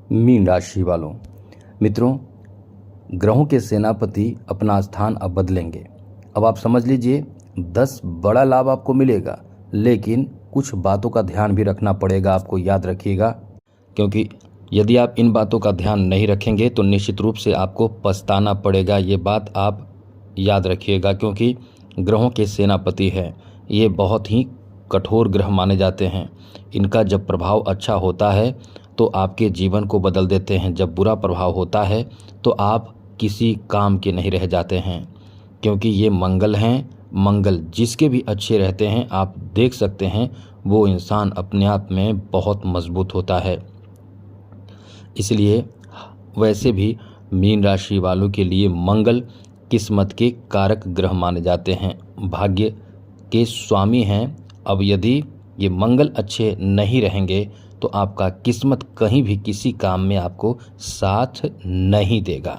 Mean राशि वालों, मित्रों, ग्रहों के सेनापति अपना स्थान अब बदलेंगे। अब आप समझ लीजिए 10 बड़ा लाभ आपको मिलेगा, लेकिन कुछ बातों का ध्यान भी रखना पड़ेगा, आपको याद रखिएगा, क्योंकि यदि आप इन बातों का ध्यान नहीं रखेंगे तो निश्चित रूप से आपको पछताना पड़ेगा। ये बात आप याद रखिएगा, क्योंकि ग्रहों के सेनापति हैं, ये बहुत ही कठोर ग्रह माने जाते हैं। इनका जब प्रभाव अच्छा होता है तो आपके जीवन को बदल देते हैं, जब बुरा प्रभाव होता है तो आप किसी काम के नहीं रह जाते हैं, क्योंकि ये मंगल हैं। मंगल जिसके भी अच्छे रहते हैं, आप देख सकते हैं वो इंसान अपने आप में बहुत मजबूत होता है। इसलिए वैसे भी मीन राशि वालों के लिए मंगल किस्मत के कारक ग्रह माने जाते हैं, भाग्य के स्वामी हैं। अब यदि ये मंगल अच्छे नहीं रहेंगे तो आपका किस्मत कहीं भी किसी काम में आपको साथ नहीं देगा।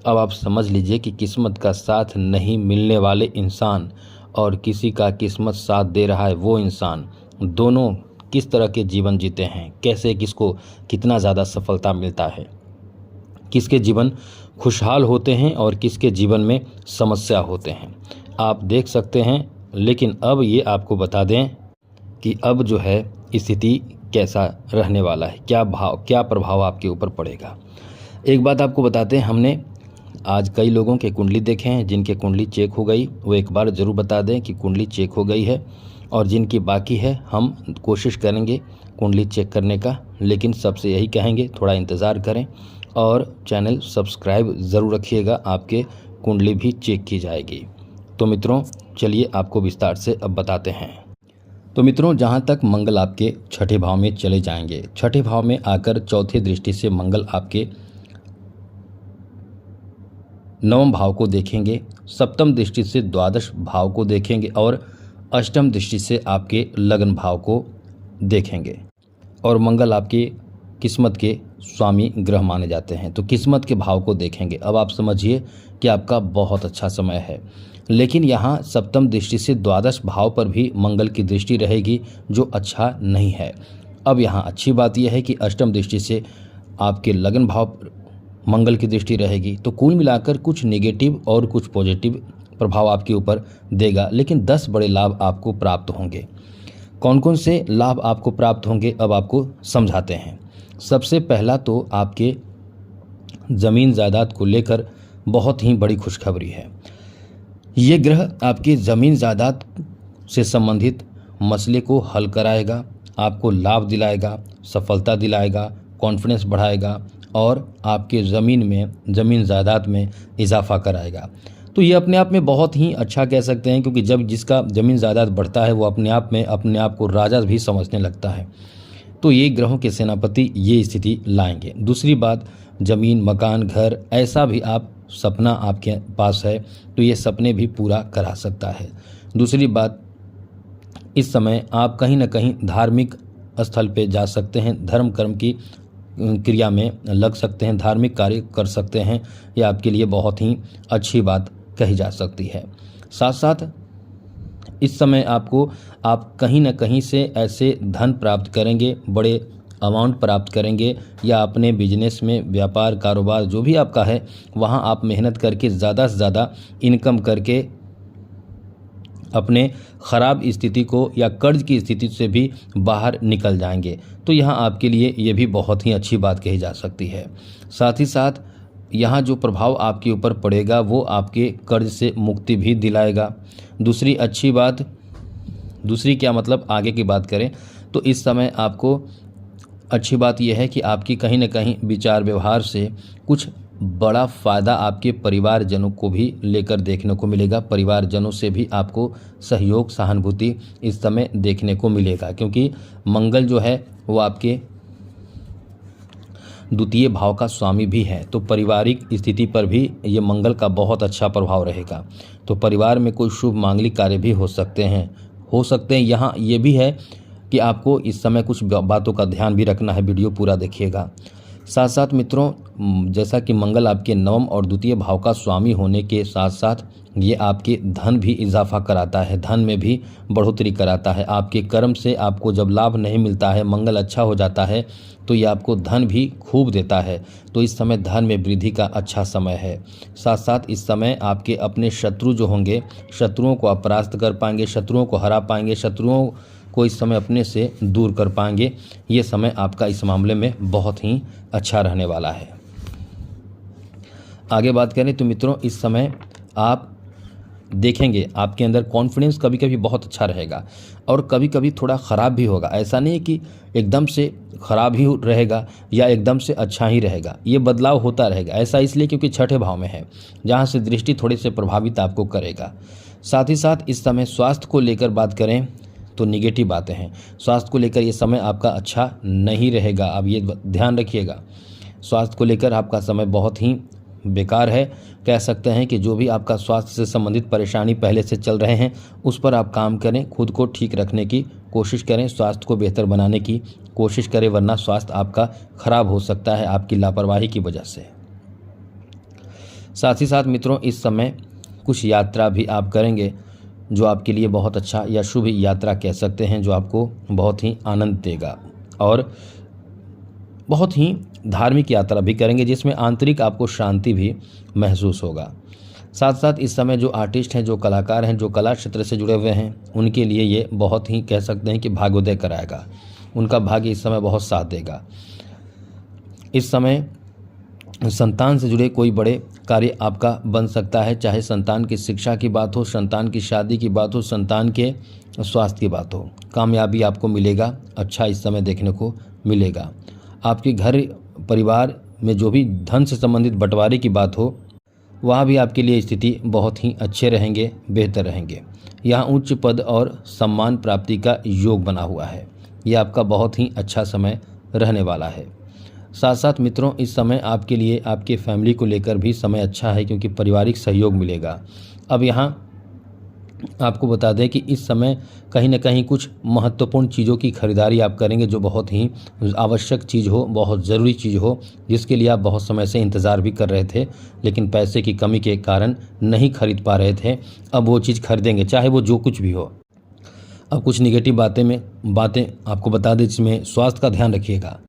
अब आप समझ लीजिए कि किस्मत का साथ नहीं मिलने वाले इंसान और किसी का किस्मत साथ दे रहा है वो इंसान, दोनों किस तरह के जीवन जीते हैं, कैसे किसको कितना ज़्यादा सफलता मिलता है, किसके जीवन खुशहाल होते हैं और किसके जीवन में समस्या होते हैं, आप देख सकते हैं। लेकिन अब ये आपको बता दें कि अब जो है स्थिति कैसा रहने वाला है, क्या प्रभाव आपके ऊपर पड़ेगा। एक बात आपको बताते हैं, हमने आज कई लोगों के कुंडली देखे हैं, जिनके कुंडली चेक हो गई वो एक बार ज़रूर बता दें कि कुंडली चेक हो गई है, और जिनकी बाकी है हम कोशिश करेंगे कुंडली चेक करने का। लेकिन सबसे यही कहेंगे थोड़ा इंतज़ार करें और चैनल सब्सक्राइब ज़रूर रखिएगा, आपके कुंडली भी चेक की जाएगी। तो मित्रों चलिए आपको विस्तार से अब बताते हैं। तो मित्रों, जहाँ तक मंगल आपके छठे भाव में चले जाएंगे, छठे भाव में आकर चौथी दृष्टि से मंगल आपके नवम भाव को देखेंगे, सप्तम दृष्टि से द्वादश भाव को देखेंगे और अष्टम दृष्टि से आपके लगन भाव को देखेंगे। और मंगल आपके किस्मत के स्वामी ग्रह माने जाते हैं, तो किस्मत के भाव को देखेंगे। अब आप समझिए कि आपका बहुत अच्छा समय है। लेकिन यहाँ सप्तम दृष्टि से द्वादश भाव पर भी मंगल की दृष्टि रहेगी, जो अच्छा नहीं है। अब यहाँ अच्छी बात यह है कि अष्टम दृष्टि से आपके लगन भाव पर मंगल की दृष्टि रहेगी, तो कुल मिलाकर कुछ नेगेटिव और कुछ पॉजिटिव प्रभाव आपके ऊपर देगा। लेकिन 10 बड़े लाभ आपको प्राप्त होंगे। कौन कौन से लाभ आपको प्राप्त होंगे अब आपको समझाते हैं। सबसे पहला तो आपके ज़मीन जायदाद को लेकर बहुत ही बड़ी खुशखबरी है। ये ग्रह आपकी ज़मीन जायदाद से संबंधित मसले को हल कराएगा, आपको लाभ दिलाएगा, सफलता दिलाएगा, कॉन्फिडेंस बढ़ाएगा और आपके ज़मीन जायदाद में इजाफा कराएगा। तो ये अपने आप में बहुत ही अच्छा कह सकते हैं, क्योंकि जब जिसका ज़मीन जायदाद बढ़ता है वो अपने आप को राजा भी समझने लगता है। तो ये ग्रहों के सेनापति ये स्थिति लाएंगे। दूसरी बात, ज़मीन, मकान, घर, ऐसा भी आप सपना आपके पास है तो ये सपने भी पूरा करा सकता है। दूसरी बात, इस समय आप कहीं ना कहीं धार्मिक स्थल पे जा सकते हैं, धर्म कर्म की क्रिया में लग सकते हैं, धार्मिक कार्य कर सकते हैं। ये आपके लिए बहुत ही अच्छी बात कही जा सकती है। साथ साथ इस समय आप कहीं ना कहीं से ऐसे धन प्राप्त करेंगे, बड़े अमाउंट प्राप्त करेंगे, या अपने बिजनेस में, व्यापार, कारोबार जो भी आपका है वहाँ आप मेहनत करके ज़्यादा से ज़्यादा इनकम करके अपने ख़राब स्थिति को या कर्ज की स्थिति से भी बाहर निकल जाएंगे। तो यहाँ आपके लिए ये भी बहुत ही अच्छी बात कही जा सकती है। साथ ही साथ यहाँ जो प्रभाव आपके ऊपर पड़ेगा वो आपके कर्ज से मुक्ति भी दिलाएगा। दूसरी अच्छी बात, दूसरी क्या मतलब आगे की बात करें तो इस समय आपको अच्छी बात यह है कि आपकी कहीं ना कहीं विचार व्यवहार से कुछ बड़ा फ़ायदा आपके परिवारजनों को भी लेकर देखने को मिलेगा। परिवारजनों से भी आपको सहयोग, सहानुभूति इस समय देखने को मिलेगा, क्योंकि मंगल जो है वो आपके द्वितीय भाव का स्वामी भी है। तो पारिवारिक स्थिति पर भी ये मंगल का बहुत अच्छा प्रभाव रहेगा। तो परिवार में कोई शुभ मांगलिक कार्य भी हो सकते हैं। यहाँ ये भी है कि आपको इस समय कुछ बातों का ध्यान भी रखना है, वीडियो पूरा देखिएगा। साथ साथ मित्रों, जैसा कि मंगल आपके नवम और द्वितीय भाव का स्वामी होने के साथ साथ ये आपके धन भी इजाफा कराता है, धन में भी बढ़ोतरी कराता है। आपके कर्म से आपको जब लाभ नहीं मिलता है, मंगल अच्छा हो जाता है, तो ये आपको धन भी खूब देता है। तो इस समय धन में वृद्धि का अच्छा समय है। साथ साथ इस समय आपके अपने शत्रु जो होंगे, शत्रुओं को आप परास्त कर पाएंगे, शत्रुओं को हरा पाएंगे, शत्रुओं को इस समय अपने से दूर कर पाएंगे। ये समय आपका इस मामले में बहुत ही अच्छा रहने वाला है। आगे बात करें तो मित्रों, इस समय आप देखेंगे आपके अंदर कॉन्फिडेंस कभी कभी बहुत अच्छा रहेगा और कभी कभी थोड़ा ख़राब भी होगा। ऐसा नहीं है कि एकदम से ख़राब ही रहेगा या एकदम से अच्छा ही रहेगा, ये बदलाव होता रहेगा। ऐसा इसलिए क्योंकि छठे भाव में है, जहाँ से दृष्टि थोड़े से प्रभावित आपको करेगा। साथ ही साथ इस समय स्वास्थ्य को लेकर बात करें तो निगेटिव बातें हैं। स्वास्थ्य को लेकर ये समय आपका अच्छा नहीं रहेगा, अब ये ध्यान रखिएगा। स्वास्थ्य को लेकर आपका समय बहुत ही बेकार है। कह सकते हैं कि जो भी आपका स्वास्थ्य से संबंधित परेशानी पहले से चल रहे हैं, उस पर आप काम करें, खुद को ठीक रखने की कोशिश करें, स्वास्थ्य को बेहतर बनाने की कोशिश करें, वरना स्वास्थ्य आपका खराब हो सकता है आपकी लापरवाही की वजह से। साथ ही साथ मित्रों, इस समय कुछ यात्रा भी आप करेंगे जो आपके लिए बहुत अच्छा या शुभ यात्रा कह सकते हैं, जो आपको बहुत ही आनंद देगा। और बहुत ही धार्मिक यात्रा भी करेंगे जिसमें आंतरिक आपको शांति भी महसूस होगा। साथ साथ इस समय जो आर्टिस्ट हैं, जो कलाकार हैं, जो कला क्षेत्र से जुड़े हुए हैं, उनके लिए ये बहुत ही कह सकते हैं कि भाग्योदय कराएगा। उनका भाग्य इस समय बहुत साथ देगा। इस समय संतान से जुड़े कोई बड़े कार्य आपका बन सकता है, चाहे संतान की शिक्षा की बात हो, संतान की शादी की बात हो, संतान के स्वास्थ्य की बात हो। कामयाबी आपको मिलेगा, अच्छा इस समय देखने को मिलेगा। आपके घर परिवार में जो भी धन से संबंधित बंटवारे की बात हो, वहाँ भी आपके लिए स्थिति बहुत ही अच्छे रहेंगे, बेहतर रहेंगे। यहाँ उच्च पद और सम्मान प्राप्ति का योग बना हुआ है। यह आपका बहुत ही अच्छा समय रहने वाला है। साथ साथ मित्रों, इस समय आपके लिए आपके फैमिली को लेकर भी समय अच्छा है, क्योंकि पारिवारिक सहयोग मिलेगा। अब यहाँ आपको बता दें कि इस समय कहीं ना कहीं कुछ महत्वपूर्ण चीज़ों की खरीदारी आप करेंगे, जो बहुत ही आवश्यक चीज़ हो, बहुत ज़रूरी चीज़ हो, जिसके लिए आप बहुत समय से इंतज़ार भी कर रहे थे, लेकिन पैसे की कमी के कारण नहीं खरीद पा रहे थे। अब वो चीज़ खरीदेंगे, चाहे वो जो कुछ भी हो। अब कुछ निगेटिव बातें आपको बता दें, जिसमें स्वास्थ्य का ध्यान रखिएगा।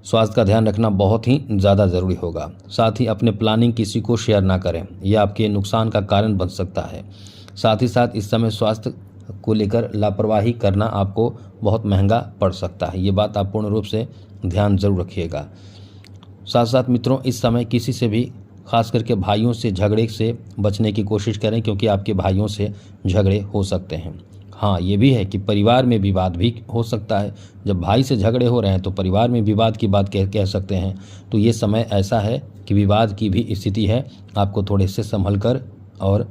स्वास्थ्य का ध्यान रखना बहुत ही ज़्यादा ज़रूरी होगा। साथ ही अपने प्लानिंग किसी को शेयर ना करें, यह आपके नुकसान का कारण बन सकता है। साथ ही साथ इस समय स्वास्थ्य को लेकर लापरवाही करना आपको बहुत महंगा पड़ सकता है। ये बात आप पूर्ण रूप से ध्यान जरूर रखिएगा। साथ साथ मित्रों, इस समय किसी से भी, खास करके भाइयों से झगड़े से बचने की कोशिश करें, क्योंकि आपके भाइयों से झगड़े हो सकते हैं। हाँ, ये भी है कि परिवार में विवाद भी हो सकता है। जब भाई से झगड़े हो रहे हैं तो परिवार में विवाद की बात कह सकते हैं। तो ये समय ऐसा है कि विवाद की भी स्थिति है। आपको थोड़े से संभल कर और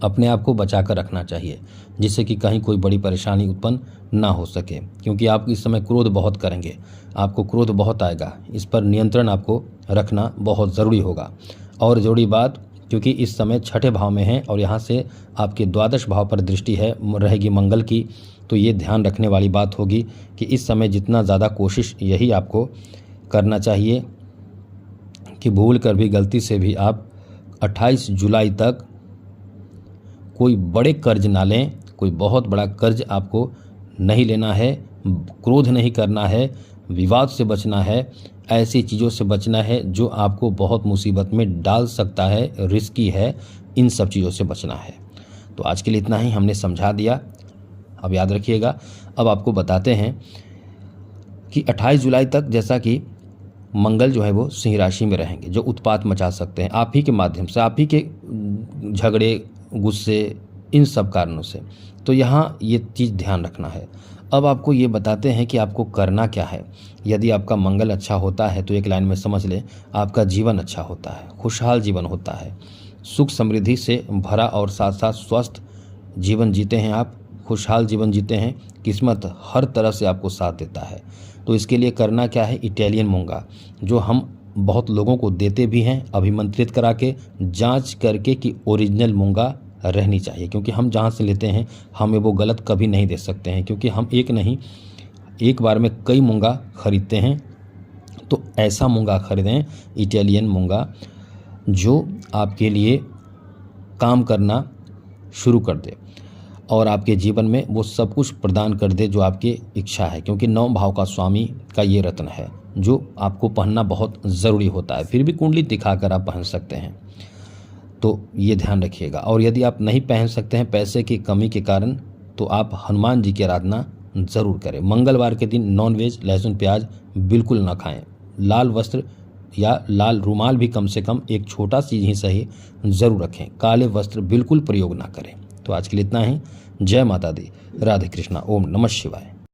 अपने आप को बचा कर रखना चाहिए, जिससे कि कहीं कोई बड़ी परेशानी उत्पन्न ना हो सके, क्योंकि आप इस समय क्रोध बहुत करेंगे, आपको क्रोध बहुत आएगा। इस पर नियंत्रण आपको रखना बहुत ज़रूरी होगा। और ज़रूरी बात, क्योंकि इस समय छठे भाव में है और यहाँ से आपके द्वादश भाव पर दृष्टि है रहेगी मंगल की, तो ये ध्यान रखने वाली बात होगी कि इस समय जितना ज़्यादा कोशिश यही आपको करना चाहिए कि भूल कर भी, गलती से भी आप 28 जुलाई तक कोई बड़े कर्ज ना लें। कोई बहुत बड़ा कर्ज आपको नहीं लेना है, क्रोध नहीं करना है, विवाद से बचना है, ऐसी चीज़ों से बचना है जो आपको बहुत मुसीबत में डाल सकता है, रिस्की है। इन सब चीज़ों से बचना है। तो आज के लिए इतना ही हमने समझा दिया। अब याद रखिएगा। अब आपको बताते हैं कि 28 जुलाई तक, जैसा कि मंगल जो है वो सिंह राशि में रहेंगे, जो उत्पात मचा सकते हैं आप ही के माध्यम से, आप ही के झगड़े, गुस्से, इन सब कारणों से। तो यहाँ ये चीज़ ध्यान रखना है। अब आपको ये बताते हैं कि आपको करना क्या है। यदि आपका मंगल अच्छा होता है तो एक लाइन में समझ लें, आपका जीवन अच्छा होता है, खुशहाल जीवन होता है, सुख समृद्धि से भरा और साथ साथ स्वस्थ जीवन जीते हैं आप, खुशहाल जीवन जीते हैं। किस्मत हर तरह से आपको साथ देता है। तो इसके लिए करना क्या है, इटालियन मूंगा, जो हम बहुत लोगों को देते भी हैं, अभिमंत्रित करा के, जांच करके कि ओरिजिनल मूंगा रहनी चाहिए, क्योंकि हम जहां से लेते हैं हमें वो गलत कभी नहीं दे सकते हैं, क्योंकि हम एक बार में कई मूंगा खरीदते हैं। तो ऐसा मूंगा खरीदें, इटालियन मूंगा, जो आपके लिए काम करना शुरू कर दे और आपके जीवन में वो सब कुछ प्रदान कर दे जो आपकी इच्छा है, क्योंकि 9 भाव का स्वामी का ये रत्न है जो आपको पहनना बहुत ज़रूरी होता है। फिर भी कुंडली दिखाकर आप पहन सकते हैं, तो ये ध्यान रखिएगा। और यदि आप नहीं पहन सकते हैं पैसे की कमी के कारण, तो आप हनुमान जी की आराधना ज़रूर करें। मंगलवार के दिन नॉनवेज, लहसुन, प्याज बिल्कुल ना खाएं। लाल वस्त्र या लाल रुमाल भी कम से कम एक छोटा सी ही सही ज़रूर रखें। काले वस्त्र बिल्कुल प्रयोग ना करें। तो आज के लिए इतना ही। जय माता दी, राधे कृष्णा, ओम नमः शिवाय।